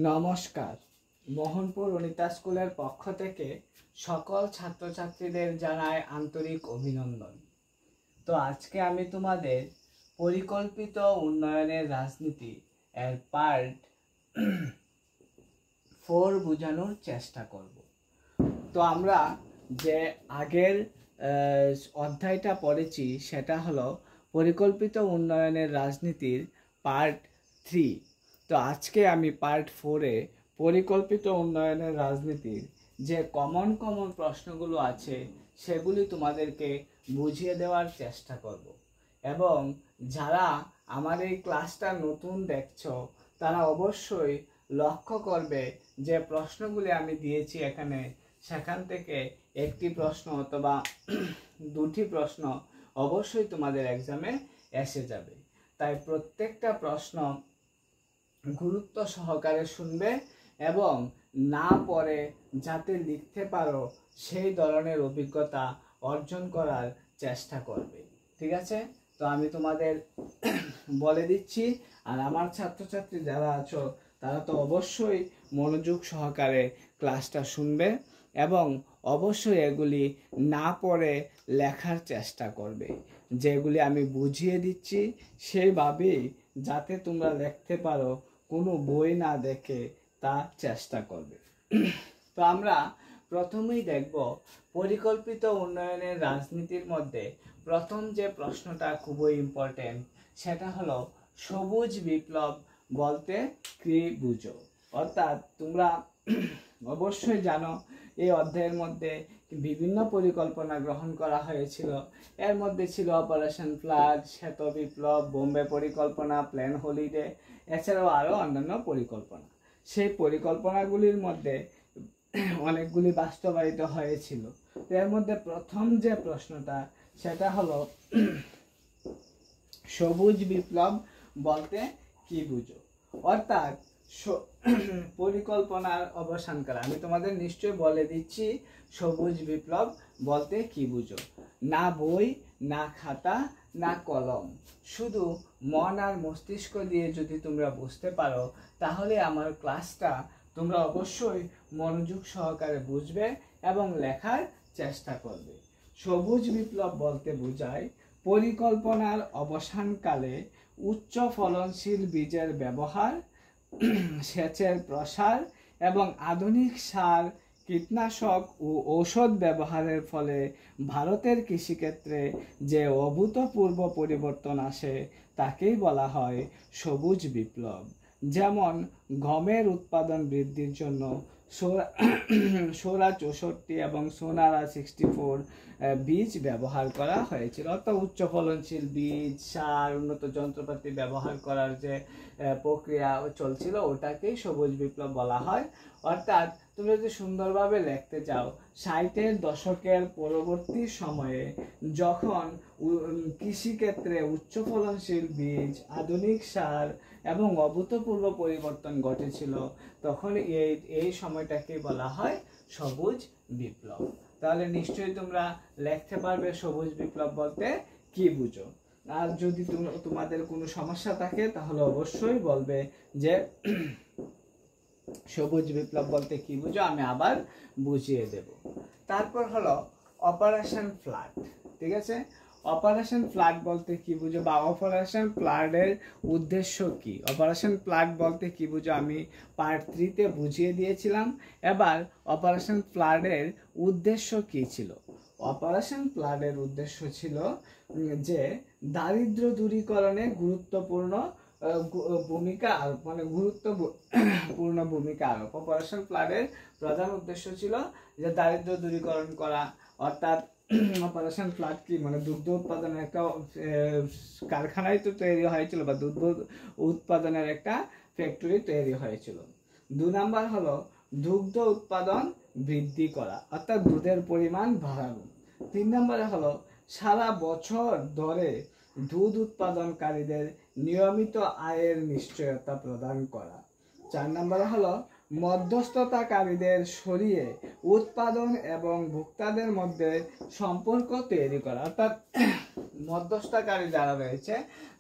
নমস্কার। মোহনপুর অনিতা স্কুলের পক্ষ থেকে সকল ছাত্রছাত্রীদের জানাই আন্তরিক অভিনন্দন। তো আজকে আমি তোমাদের পরিকল্পিত উন্নয়নের রাজনীতি এর পার্ট 4 বোঝানোর চেষ্টা করব। তো আমরা যে আগের অধ্যায়টা পড়েছি সেটা হলো পরিকল্পিত উন্নয়নের রাজনীতির পার্ট 3। তো আজকে আমি পার্ট 4-এ পরিকল্পিত উন্নয়নের রাজনীতির যে কমন প্রশ্নগুলো আছে সেগুলি তোমাদেরকে বুঝিয়ে দেওয়ার চেষ্টা করব। এবং যারা আমার এই ক্লাসটা নতুন দেখছো তারা অবশ্যই লক্ষ্য করবে যে প্রশ্নগুলি আমি দিয়েছি এখানে, সেখান থেকে একটি প্রশ্ন অথবা দুটি প্রশ্ন অবশ্যই তোমাদের এক্সামে এসে যাবে। তাই প্রত্যেকটা প্রশ্ন গুরুত্ব সহকারে শুনবে এবং না পড়ে যাতে লিখতে পারো সেই ধরনের অভিজ্ঞতা অর্জন করার চেষ্টা করবে। ঠিক আছে? তো আমি তোমাদের বলে দিচ্ছি, আর আমার ছাত্রছাত্রী যারা আছো তারা তো অবশ্যই মনোযোগ সহকারে ক্লাসটা শুনবে এবং অবশ্যই এগুলি না পড়ে লেখার চেষ্টা করবে। যেগুলি আমি বুঝিয়ে দিচ্ছি সেইভাবেই যাতে তোমরা লিখতে পারো, কোনো বই না দেখে তা চেষ্টা করবে। তো আমরা প্রথমেই দেখব পরিকল্পিত উন্নয়নের রাজনীতির মধ্যে প্রথম যে প্রশ্নটা খুবই ইম্পর্টেন্ট, সেটা হলো সবুজ বিপ্লব বলতে কি বুঝো। অর্থাৎ তোমরা অবশ্যই জানো এই অধ্যায়ের মধ্যে বিভিন্ন পরিকল্পনা গ্রহণ করা হয়েছিল। এর মধ্যে ছিল অপারেশন ফ্লাড, শ্বেত বিপ্লব, বোম্বে পরিকল্পনা, প্ল্যান হলিডে, এছাড়াও আরও অন্যান্য পরিকল্পনা। সেই পরিকল্পনাগুলির মধ্যে অনেকগুলি বাস্তবায়িত হয়েছিল। এর মধ্যে প্রথম যে প্রশ্নটা সেটা হলো সবুজ বিপ্লব বলতে কি বুঝো। অর্থাৎ পরিকল্পনার অবসান করা। আমি তোমাদের নিশ্চয় বলে দিচ্ছি সবুজ বিপ্লব বলতে কি বুঝো। না বই, না খাতা, না কলম, শুধু মন আর মস্তিষ্ক দিয়ে যদি তোমরা বুঝতে পারো তাহলে আমার ক্লাসটা তোমরা অবশ্যই মনোযোগ সহকারে বুঝবে এবং লেখার চেষ্টা করবে। সবুজ বিপ্লব বলতে বোঝায় পরিকল্পনার অবসানকালে উচ্চ ফলনশীল বীজের ব্যবহার, সেচের প্রসার এবং আধুনিক সার, কীটনাশক ও ঔষধ ব্যবহারের ফলে ভারতের কৃষিক্ষেত্রে যে অভূতপূর্ব পরিবর্তন আসে তাকেই বলা হয় সবুজ বিপ্লব। যেমন গমের উৎপাদন বৃদ্ধির জন্য সোরা 64 এবং সোনারা 64 বীজ ব্যবহার করা হয়েছিল। অর্থাৎ উচ্চ ফলনশীল বীজ, সার, উন্নত যন্ত্রপাতি ব্যবহার করার যে প্রক্রিয়া চলছিল ওটাকেই সবুজ বিপ্লব বলা হয়। অর্থাৎ তুমি যদি সুন্দরভাবে লিখতে চাও, 60-এর দশকের পরবর্তী সময়ে যখন কৃষিক্ষেত্রে উচ্চ ফলনশীল বীজ, আধুনিক সার এবং অভূতপূর্ব পরিবর্তন ঘটেছিল তখন এই সময়টাকে বলা হয় সবুজ বিপ্লব। তাহলে নিশ্চয়ই তোমরা লিখতে পারবে সবুজ বিপ্লব বলতে কি বুঝো। আর যদি তোমাদের কোনো সমস্যা থাকে তাহলে অবশ্যই বলবে যে সবুজ বিপ্লব বলতে কি বুঝো, আমি আবার বুঝিয়ে দেব। তারপর হলো অপারেশন ফ্লাড। ঠিক আছে? অপারেশন ফ্লাড বলতে কি বুঝো বা অপারেশন ফ্লাডের উদ্দেশ্য কি। অপারেশন ফ্লাড বলতে কি বুঝো আমি পার্ট 3-তে বুঝিয়ে দিয়েছিলাম। এবার অপারেশন ফ্লাডের উদ্দেশ্য কি ছিল। অপারেশন ফ্লাডের উদ্দেশ্য ছিল যে দারিদ্র দূরীকরণে গুরুত্বপূর্ণ ভূমিকা আরোপ, মানে গুরুত্বপূর্ণ ভূমিকা আরোপ। অপারেশন ফ্লাডের প্রধান উদ্দেশ্য ছিল যে দারিদ্র দূরীকরণ করা। অর্থাৎ অপারেশন ফ্লাড কি, মানে দুগ্ধ উৎপাদনের একটা কারখানায় তো তৈরি হয়েছিল বা দুগ্ধ উৎপাদনের একটা ফ্যাক্টরি তৈরি হয়েছিল। 2 নাম্বার হলো দুগ্ধ উৎপাদন বৃদ্ধি করা, অর্থাৎ দুধের পরিমাণ বাড়ানো। 3 নম্বরে হলো সারা বছর ধরে দুধ উৎপাদনকারীদের নিয়মিত আয়ের নিশ্চয়তা প্রদান করা। 4 নম্বরে হলো মধ্যস্থতাকারীদের সরিয়ে উৎপাদন এবং ভোক্তাদের মধ্যে সম্পর্ক তৈরি করা। অর্থাৎ মধ্যস্থতাকারী যারা রয়েছে,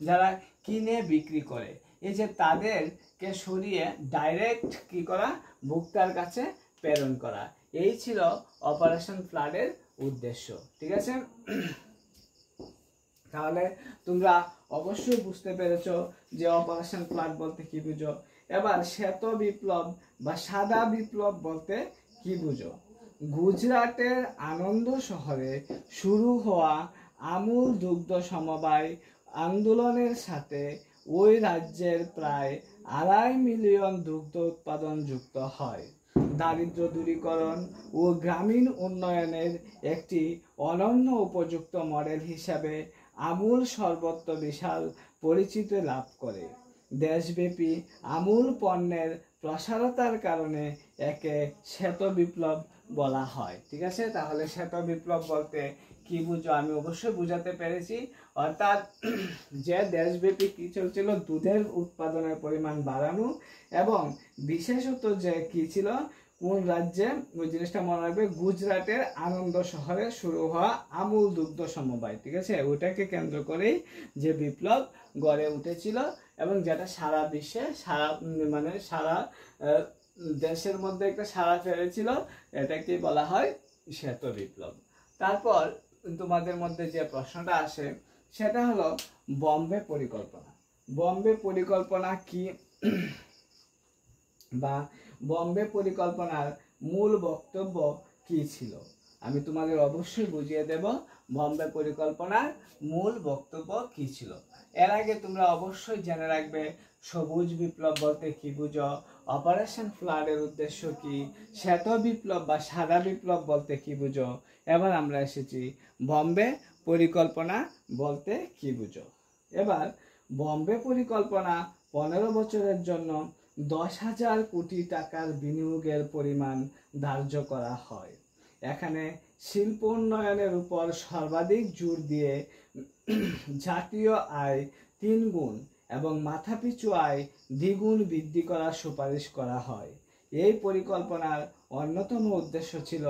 যারা কিনে বিক্রি করে, এই যে তাদেরকে সরিয়ে ডাইরেক্ট কি করা, ভোক্তার কাছে প্রেরণ করা, এই ছিল অপারেশন ফ্লাডের উদ্দেশ্য। ঠিক আছে, তাহলে তোমরা অবশ্যই বুঝতে পেরেছো যে অপারেশন ফ্লাড বলতে কি বুঝো। এবার শ্বেত বিপ্লব বা সাদা বিপ্লব বলতে কি বুঝো? গুজরাটের আনন্দ শহরে শুরু হওয়া আমূল দুগ্ধ সমবায় আন্দোলনের সাথে ওই রাজ্যের প্রায় 2.5 মিলিয়ন দুগ্ধ উৎপাদন যুক্ত হয়। দারিদ্র দূরীকরণ ও গ্রামীণ উন্নয়নের একটি অনন্য উপযুক্ত মডেল হিসাবে আমূল সর্বত্র বিশাল পরিচিতি লাভ করে। দেশব্যাপী আমূল পণ্যের প্রসারতার কারণে একে শ্বেত বিপ্লব বলা হয়। ঠিক আছে, তাহলে শ্বেত বিপ্লব বলতে কি বুঝো আমি অবশ্যই বুঝাতে পেরেছি। অর্থাৎ যে দেশব্যাপী কি চলছিল, দুধের উৎপাদনের পরিমাণ বাড়ানো, এবং বিশেষত যে কি ছিল, কোন রাজ্যে, ওই জিনিসটা মনে রাখবে, গুজরাটের আনন্দ শহরে শুরু হওয়া আমূল দুগ্ধ সমবায়। ঠিক আছে, ওইটাকে কেন্দ্র করেই যে বিপ্লব গড়ে উঠেছিল এবং যেটা সারা বিশ্বে সারা দেশের মধ্যে একটা সাড়া ফেলেছিল, এটাকে বলা হয় শ্বেত বিপ্লব। তারপর তোমাদের মধ্যে যে প্রশ্নটা আসে সেটা হলো বম্বে পরিকল্পনা। বম্বে পরিকল্পনা কি বা বম্বে পরিকল্পনার মূল বক্তব্য কি ছিল? আমি তোমাদের অবশ্যই বুঝিয়ে দেব বম্বে পরিকল্পনার মূল বক্তব্য কি ছিল। এর আগে তোমরা অবশ্যই জেনে রাখবে সবুজ বিপ্লব বলতে কি বুঝো, অপারেশন ফ্লাডের উদ্দেশ্য কি, শ্বেত বিপ্লব বা সাদা বিপ্লব বলতে কি বুঝো। এবার আমরা এসেছি বম্বে পরিকল্পনা বলতে কি বুঝো। এবার বম্বে পরিকল্পনা 15 বছরের জন্য 10,000 কোটি টাকার বিনিয়োগের পরিমাণ ধার্য করা হয়। এখানে শিল্প উন্নয়নের উপর সর্বাধিক জোর দিয়ে জাতীয় আয় 3 গুণ এবং মাথাপিছু আয় দ্বিগুণ বৃদ্ধি করার সুপারিশ করা হয়। এই পরিকল্পনার অন্যতম উদ্দেশ্য ছিল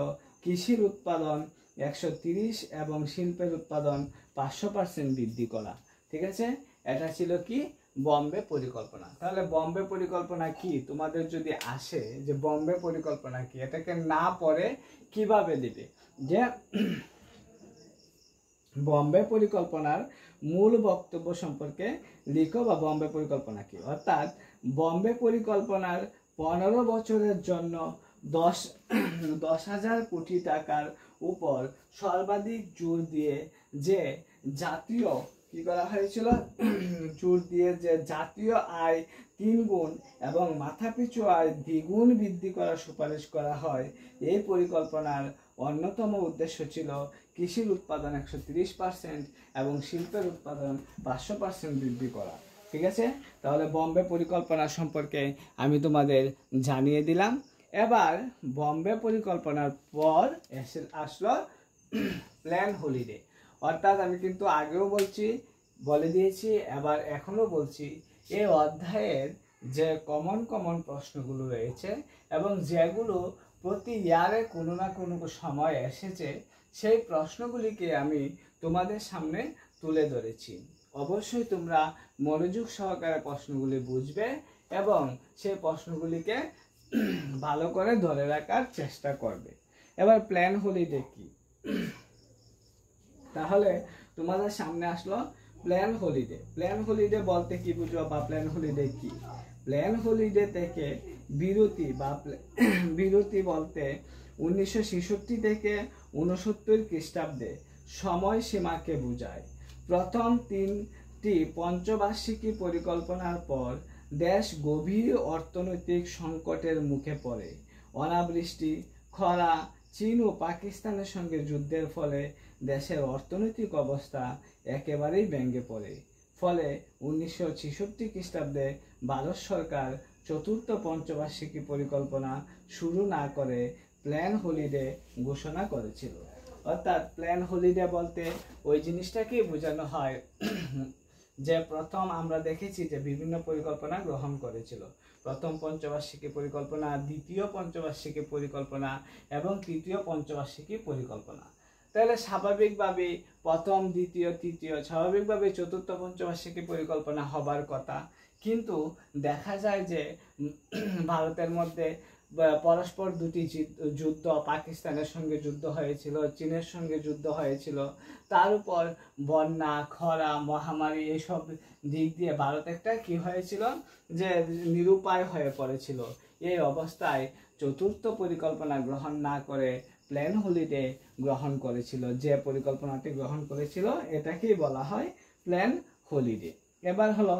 কৃষির উৎপাদন 130 এবং শিল্পের উৎপাদন 500% বৃদ্ধি করা। ঠিক আছে, এটা ছিল কি বম্বে পরিকল্পনা। তাহলে বম্বে পরিকল্পনা কি, তোমাদের যদি আসে যে বম্বে পরিকল্পনা কি, এটাকে না পড়ে কিভাবে দিবে যে বম্বে পরিকল্পনার মূল বক্তব্য সম্পর্কে লিখো বা বম্বে পরিকল্পনা কি। অর্থাৎ বম্বে পরিকল্পনার 15 বছরের জন্য 10,000 কোটি টাকার উপর সর্বাধিক জোর দিয়ে যে জাতীয় কি করা হয়েছিল, জোর দিয়ে যে জাতীয় আয় 3 গুণ এবং মাথাপিছু আয় দ্বিগুণ বৃদ্ধি করার সুপারিশ করা হয়। এই পরিকল্পনার অন্যতম উদ্দেশ্য ছিল কৃষির উৎপাদন 130% এবং শিল্পের উৎপাদন 500% বৃদ্ধি করা। ঠিক আছে, তাহলে বম্বে পরিকল্পনা সম্পর্কে আমি তোমাদের জানিয়ে দিলাম। এবার বম্বে পরিকল্পনার পর আসলো প্ল্যান হলিডে। অর্থাৎ আমি কিন্তু আগেও বলে দিয়েছি, এবার এখনো বলছি, এই অধ্যায়ের যে কমন প্রশ্নগুলো রয়েছে এবং যেগুলো প্রতি ইয়ারে কোনো না কোনো সময় এসেছে, সেই প্রশ্নগুলিকে আমি তোমাদের সামনে তুলে ধরেছি। অবশ্যই তোমরা মনোযোগ সহকারে প্রশ্নগুলি বুঝবে এবং সেই প্রশ্নগুলিকে ভালো করে ধরে রাখার চেষ্টা করবে। এবার প্ল্যান হলিডে কি, তাহলে তোমাদের সামনে আসলো প্ল্যান হলিডে। প্ল্যান হলিডে বলতে কি বুঝো বা প্ল্যান হলিডে কি? প্ল্যান হলিডে থেকে বিরতি বলতে 1966 থেকে 69 খ্রিস্টাব্দে সময়সীমাকে বোঝায়। প্রথম 3টি পঞ্চবার্ষিকী পরিকল্পনার পর দেশ গভীর অর্থনৈতিক সংকটের মুখে পড়ে। অনাবৃষ্টি, খরা, চীন ও পাকিস্তানের সঙ্গে যুদ্ধের ফলে দেশের অর্থনৈতিক অবস্থা একেবারেই ভেঙে পড়ে। ফলে 1966 খ্রিস্টাব্দে ভারত সরকার চতুর্থ পঞ্চবার্ষিকী পরিকল্পনা শুরু না করে প্ল্যান হলিডে ঘোষণা করেছিল। অর্থাৎ প্ল্যান হলিডে বলতে ওই জিনিসটাকেই বোঝানো হয় যে প্রথম আমরা দেখেছি যে বিভিন্ন পরিকল্পনা গ্রহণ করেছিল। প্রথম পঞ্চবার্ষিকী পরিকল্পনা, দ্বিতীয় পঞ্চবার্ষিকী পরিকল্পনা এবং তৃতীয় পঞ্চবার্ষিকী পরিকল্পনা। তাহলে স্বাভাবিকভাবে প্রথম, দ্বিতীয়, তৃতীয়, স্বাভাবিকভাবে চতুর্থ পঞ্চবার্ষিকী পরিকল্পনা হবার কথা, কিন্তু দেখা যায় যে ভারতের মধ্যে পরস্পর দুটি যুদ্ধ, পাকিস্তানের সঙ্গে যুদ্ধ হয়েছিল, চীনের সঙ্গে যুদ্ধ হয়েছিল, তার উপর বন্যা, খরা, মহামারী এইসব দিক দিয়ে ভারত একটা কি হয়েছিল যে নিরুপায় হয়ে পড়েছিল। এই অবস্থায় চতুর্থ পরিকল্পনা গ্রহণ না করে প্ল্যান হলিডে গ্রহণ করেছিল। যে পরিকল্পনাটি গ্রহণ করেছিল এটাকেই বলা হয় প্ল্যান হলিডে। এবার হলো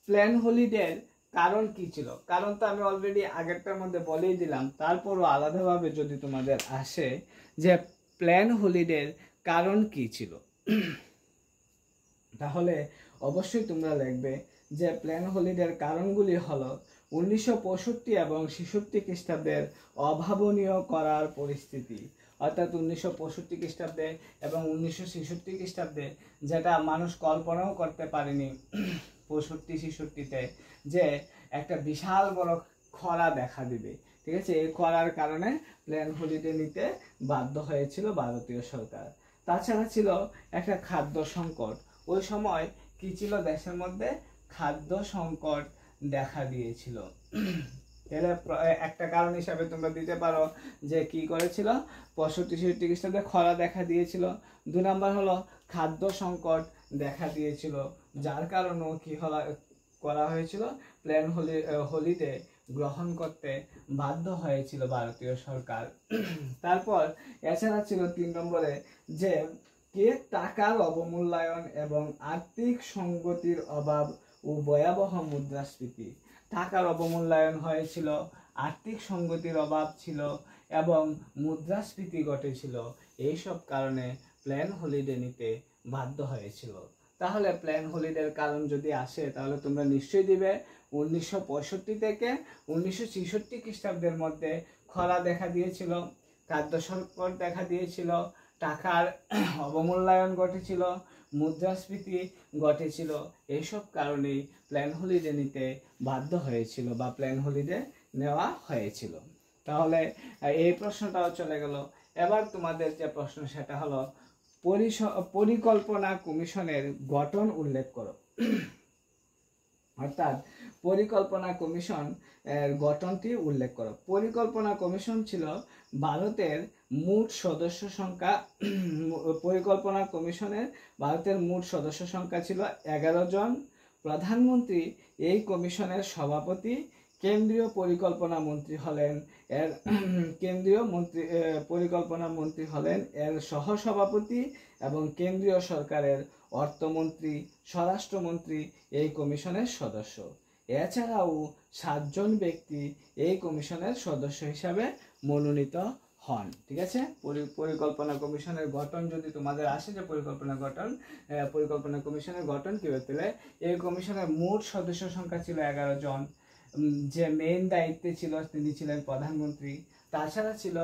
প্ল্যান হলিডের কারণ কি ছিল? কারণ তো আমি অলরেডি আগেরটার মধ্যে বলেই দিলাম, তারপরও আলাদাভাবে যদি তোমাদের আসে যে প্ল্যান হলিডের কারণ কি ছিল, তাহলে অবশ্যই তোমরা লিখবে যে প্ল্যান হলিডের কারণগুলি হলো 1965 এবং 66 খ্রিস্টাব্দের অভাবনীয় করার পরিস্থিতি। অর্থাৎ 1965 খ্রিস্টাব্দে এবং 1966 খ্রিস্টাব্দে, যেটা মানুষ কল্পনাও করতে পারেনি 65-66-তে, যে একটা বিশাল বড় খরা দেখা দিবে। ঠিক আছে, এই খরার কারণে প্ল্যান হলিডে নিতে বাধ্য হয়েছিল ভারতীয় সরকার। তাছাড়া ছিল একটা খাদ্য সংকট। ওই সময় কি ছিল দেশের মধ্যে? খাদ্য সংকট দেখা দিয়েছিল। তাহলে একটা কারণ হিসাবে তোমরা দিতে পারো যে কি করেছিল, 65-66 খ্রিস্টাব্দে খরা দেখা দিয়েছিল। 2 নাম্বার হলো খাদ্য সংকট দেখা দিয়েছিল, যার কারণেও কি করা হয়েছিল, প্ল্যান হলিডে গ্রহণ করতে বাধ্য হয়েছিল ভারতীয় সরকার। তারপর এছাড়া ছিল 3 নম্বরে যে টাকার অবমূল্যায়ন এবং আর্থিক সংগতির অভাব ও ভয়াবহ মুদ্রাস্ফীতি। টাকার অবমূল্যায়ন হয়েছিল, আর্থিক সংগতির অভাব ছিল এবং মুদ্রাস্ফীতি ঘটেছিল। এইসব কারণে প্ল্যান হলিডে নিতে বাধ্য হয়েছিল। তাহলে প্ল্যান হলিডের কারণ যদি আসে তাহলে তোমরা নিশ্চয়ই দিবে 1965 থেকে 1966 খ্রিস্টাব্দের মধ্যে খরা দেখা দিয়েছিল, খাদ্য সংকট দেখা দিয়েছিল, টাকার অবমূল্যায়ন ঘটেছিল, মুদ্রাস্ফীতি ঘটেছিল। এইসব কারণেই প্ল্যান হলিডে নিতে বাধ্য হয়েছিল বা প্ল্যান হলিডে নেওয়া হয়েছিল। তাহলে এই প্রশ্নটাও চলে গেল। এবার তোমাদের যে প্রশ্ন সেটা হলো পরিকল্পনা কমিশনের গঠন উল্লেখ করো। অর্থাৎ পরিকল্পনা কমিশন এর গঠনটি উল্লেখ করো। পরিকল্পনা কমিশন ছিল ভারতের মোট সদস্য সংখ্যা, পরিকল্পনা কমিশনের ভারতের মোট সদস্য সংখ্যা ছিল 11 জন। প্রধানমন্ত্রী এই কমিশনের সভাপতি, কেন্দ্রীয় পরিকল্পনা মন্ত্রী হলেন এর পরিকল্পনা মন্ত্রী হলেন এর সহসভাপতি এবং কেন্দ্রীয় সরকারের অর্থমন্ত্রী, স্বরাষ্ট্রমন্ত্রী এই কমিশনের সদস্য। এছাড়াও 7 জন ব্যক্তি এই কমিশনের সদস্য হিসাবে মনোনীত হন। ঠিক আছে, পরিকল্পনা কমিশনের গঠন যদি তোমাদের আসে যে পরিকল্পনা কমিশনের গঠন কি হতে, এই কমিশনের মোট সদস্য সংখ্যা ছিল 11 জন। যে মেইন দায়িত্বে ছিল তিনি ছিলেন প্রধানমন্ত্রী, তাছাড়া ছিল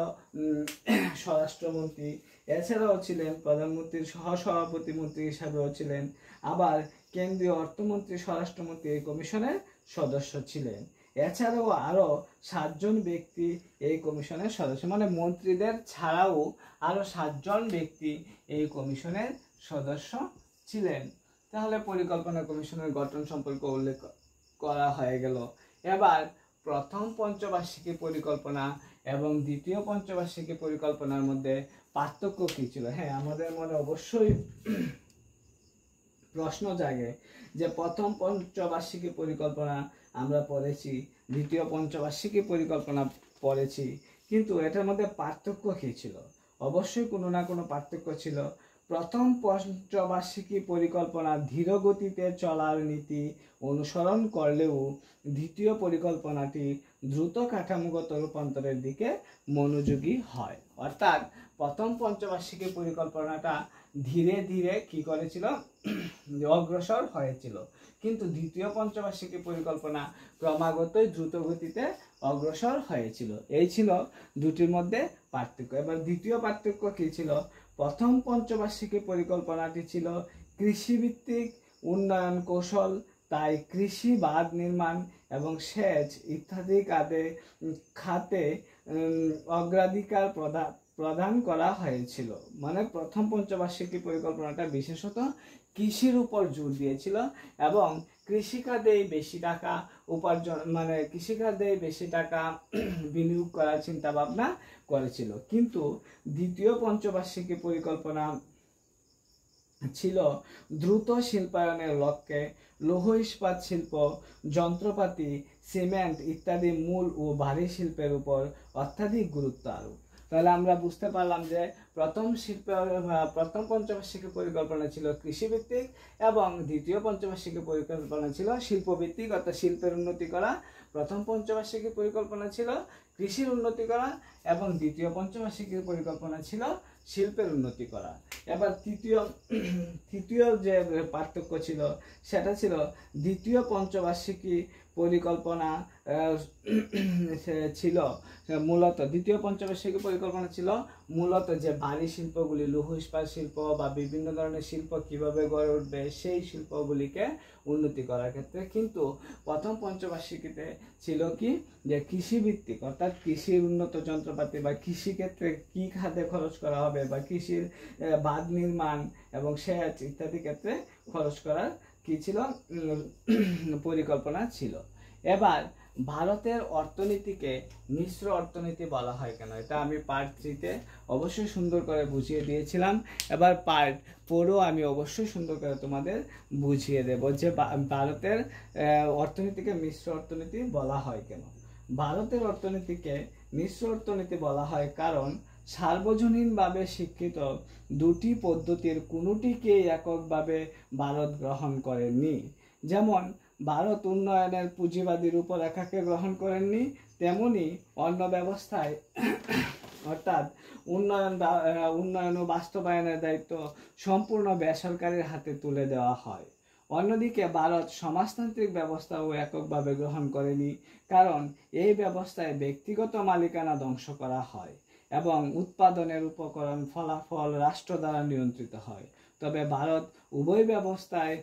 স্বরাষ্ট্রমন্ত্রী, এছাড়াও ছিলেন প্রধানমন্ত্রীর সহসভাপতি মন্ত্রী হিসাবেও ছিলেন, আবার কেন্দ্রীয় অর্থমন্ত্রী, স্বরাষ্ট্রমন্ত্রী এই কমিশনের সদস্য ছিলেন। এছাড়াও আরো 7 জন ব্যক্তি এই কমিশনের সদস্য, মানে মন্ত্রীদের ছাড়াও আরো 7 জন ব্যক্তি এই কমিশনের সদস্য ছিলেন। তাহলে পরিকল্পনা কমিশনের গঠন সম্পর্কে উল্লেখ করা হয়ে গেল। এবার প্রথম পঞ্চবার্ষিকী পরিকল্পনা এবং দ্বিতীয় পঞ্চবার্ষিকী পরিকল্পনার মধ্যে পার্থক্য কি ছিল? হ্যাঁ, আমাদের মনে অবশ্যই প্রশ্ন জাগে যে প্রথম পঞ্চবার্ষিকী পরিকল্পনা আমরা পড়েছি, দ্বিতীয় পঞ্চবার্ষিকী পরিকল্পনা পড়েছি, কিন্তু এটার মধ্যে পার্থক্য কি ছিল? অবশ্যই কোনো না কোনো পার্থক্য ছিল। প্রথম পঞ্চবার্ষিকী পরিকল্পনা ধীর গতিতে চলার নীতি অনুসরণ করলেও দ্বিতীয় পরিকল্পনাটি দ্রুত কাঠামোগত রূপান্তরের দিকে মনোযোগী হয়। অর্থাৎ প্রথম পঞ্চবার্ষিকী পরিকল্পনাটা ধীরে ধীরে কি করেছিল, অগ্রসর হয়েছিল, কিন্তু দ্বিতীয় পঞ্চবার্ষিকী পরিকল্পনা ক্রমাগতই দ্রুত গতিতে অগ্রসর হয়েছিল। এই ছিল দুটির মধ্যে পার্থক্য। এবার দ্বিতীয় পার্থক্য কি ছিল? প্রথম পঞ্চবার্ষিকী পরিকল্পনাটি ছিল কৃষিভিত্তিক উন্নয়ন কৌশল, তাই কৃষি, বাঁধ নির্মাণ এবং সেচ ইত্যাদি খাতে অগ্রাধিকার প্রদান করা হয়েছিল। মানে প্রথম পঞ্চবার্ষিকী পরিকল্পনাটা বিশেষত কৃষির উপর জোর দিয়েছিল এবং কৃষিখাতেই বেশি টাকা উপার্জন মানে কৃষিখাতেই বেশি টাকা বিনিয়োগ করার চিন্তা ভাবনা করেছিল। কিন্তু দ্বিতীয় পঞ্চবার্ষিকী পরিকল্পনা ছিল দ্রুত শিল্পায়নের লক্ষ্যে লৌহ ইস্পাত শিল্প, যন্ত্রপাতি, সিমেন্ট ইত্যাদি মূল ও ভারী শিল্পের উপর অত্যাধিক গুরুত্ব আরোপ। তাহলে আমরা বুঝতে পারলাম যে প্রথম পঞ্চবার্ষিকী পরিকল্পনা ছিল কৃষিভিত্তিক এবং দ্বিতীয় পঞ্চবার্ষিকী পরিকল্পনা ছিল শিল্পভিত্তিক, অর্থাৎ শিল্পের উন্নতি করা। প্রথম পঞ্চবার্ষিকী পরিকল্পনা ছিল কৃষির উন্নতি করা এবং দ্বিতীয় পঞ্চবার্ষিকী পরিকল্পনা ছিল শিল্পের উন্নতি করা। এবার তৃতীয় যে পার্থক্য ছিল সেটা ছিল দ্বিতীয় পঞ্চবার্ষিকী পরিকল্পনা ছিল মূলত দ্বিতীয় পঞ্চবার্ষিকী পরিকল্পনা ছিল মূলত যে ভারী শিল্পগুলি, লৌহ ইস্পাত শিল্প বা বিভিন্ন ধরনের শিল্প কিভাবে গড়ে উঠবে সেই শিল্পগুলিকে উন্নতি করার ক্ষেত্রে। কিন্তু প্রথম পঞ্চবার্ষিকীতে ছিল কি যে কৃষিভিত্তিক, অর্থাৎ কৃষির উন্নত যন্ত্রপাতি বা কৃষি ক্ষেত্রে কি খাতে খরচ করা হবে বা কৃষির বাঁধ নির্মাণ এবং সেচ ইত্যাদি ক্ষেত্রে খরচ করার কি ছিল পরিকল্পনা ছিল। এবার ভারতের অর্থনীতিকে মিশ্র অর্থনীতি বলা হয় কেন, এটা আমি পার্ট 3-তে অবশ্যই সুন্দর করে বুঝিয়ে দিয়েছিলাম। এবার পার্ট 4-ও আমি অবশ্যই সুন্দর করে তোমাদের বুঝিয়ে দেব যে ভারতের অর্থনীতিকে মিশ্র অর্থনীতি বলা হয় কেন। ভারতের অর্থনীতিকে মিশ্র অর্থনীতি বলা হয় কারণ সার্বজনীনভাবে স্বীকৃত দুটি পদ্ধতির কোনোটিকেই এককভাবে ভারত গ্রহণ করেনি। যেমন ভারত উন্নয়নের পুঁজিবাদী রূপরেখাকে গ্রহণ করেননি, তেমনি অন্য ব্যবস্থায় অর্থাৎ উন্নয়ন ও বাস্তবায়নের দায়িত্ব সম্পূর্ণ বেসরকারির হাতে তুলে দেওয়া হয়। অন্যদিকে ভারত সমাজতান্ত্রিক ব্যবস্থাও এককভাবে গ্রহণ করেনি, কারণ এই ব্যবস্থায় ব্যক্তিগত মালিকানা ধ্বংস করা হয় এবং উৎপাদনের উপকরণ ফলাফল রাষ্ট্র দ্বারা নিয়ন্ত্রিত হয়। তবে ভারত উভয় ব্যবস্থায়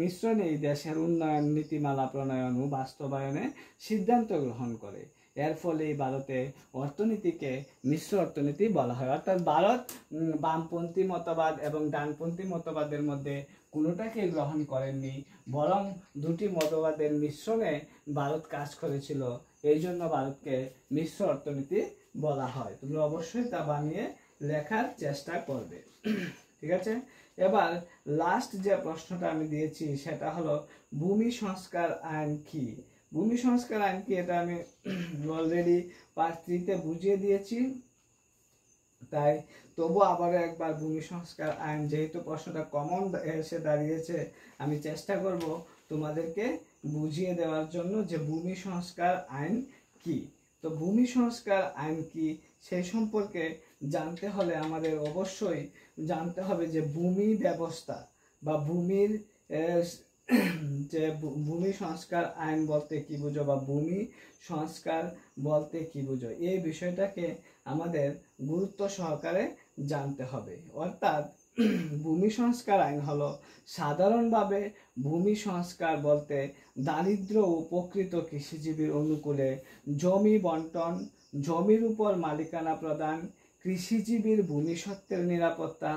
মিশ্রণেই দেশের উন্নয়ন নীতিমালা প্রণয়ন ও বাস্তবায়নে সিদ্ধান্ত গ্রহণ করে। এর ফলে ভারতে অর্থনীতিকে মিশ্র অর্থনীতি বলা হয়। অর্থাৎ ভারত বামপন্থী মতবাদ এবং ডানপন্থী মতবাদের মধ্যে কোনোটাকে গ্রহণ করেননি, বরং দুটি মতবাদের মিশ্রণে ভারত কাজ করেছিল। এই জন্য ভারতকে মিশ্র অর্থনীতি বলা হয়। তুমি অবশ্যই তা বানিয়ে লেখার চেষ্টা করবে, ঠিক আছে। এবার লাস্ট যে প্রশ্নটা আমি দিয়েছি সেটা হলো ভূমি সংস্কার আইন কি। ভূমি সংস্কার আইন কি এটা আমি অলরেডি পার্ট 3-তে বুঝিয়ে দিয়েছি, তাই তবু আবারও একবার ভূমি সংস্কার আইন, যেহেতু প্রশ্নটা কমন এসে দাঁড়িয়েছে, আমি চেষ্টা করব তোমাদেরকে বুঝিয়ে দেওয়ার জন্য যে ভূমি সংস্কার আইন কি। তো ভূমি সংস্কার আইন কি সেই সম্পর্কে জানতে হলে আমাদের অবশ্যই জানতে হবে যে ভূমি ব্যবস্থা বা ভূমির যে ভূমি সংস্কার আইন বলতে কি বুঝো বা ভূমি সংস্কার বলতে কি বুঝো, এই বিষয়টাকে আমাদের গুরুত্ব সহকারে জানতে হবে। অর্থাৎ ভূমি সংস্কার আইন হলো সাধারণভাবে ভূমি সংস্কার বলতে দারিদ্র ও প্রকৃত কৃষিজীবীর অনুকূলে জমি বন্টন, জমির উপর মালিকানা প্রদান, কৃষিজীবীর ভূমিসত্ত্বের নিরাপত্তা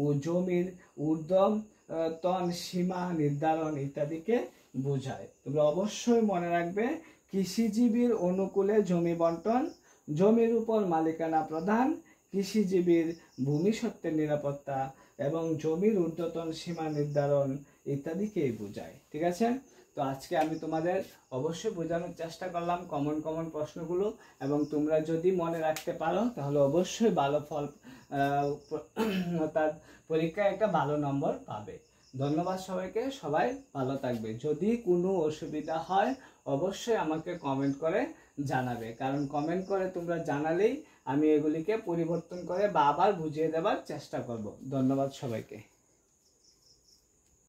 ও জমির ঊর্ধ্বতন সীমা নির্ধারণ ইত্যাদিকে বোঝায়। তোমরা অবশ্যই মনে রাখবে, কৃষিজীবীর অনুকূলে জমি বন্টন, জমির উপর মালিকানা প্রদান, কৃষিজীবীর ভূমিসত্ত্বের নিরাপত্তা এবং জমির ঊর্ধ্বতন সীমা নির্ধারণ ইত্যাদিকেই বোঝায়, ঠিক আছে। তো আজকে আমি তোমাদের অবশ্যই বোঝানোর চেষ্টা করলাম কমন প্রশ্নগুলো, এবং তোমরা যদি মনে রাখতে পারো তাহলে অবশ্যই ভালো ফল অর্থাৎ পরীক্ষায় একটা ভালো নম্বর পাবে। ধন্যবাদ সবাইকে, সবাই ভালো থাকবে। যদি কোনো অসুবিধা হয় অবশ্যই আমাকে কমেন্ট করে জানাবে, কারণ কমেন্ট করে তোমরা জানালেই আমি এগুলিকে পরিবর্তন করে বা আবার বুঝিয়ে দেওয়ার চেষ্টা করব। ধন্যবাদ সবাইকে।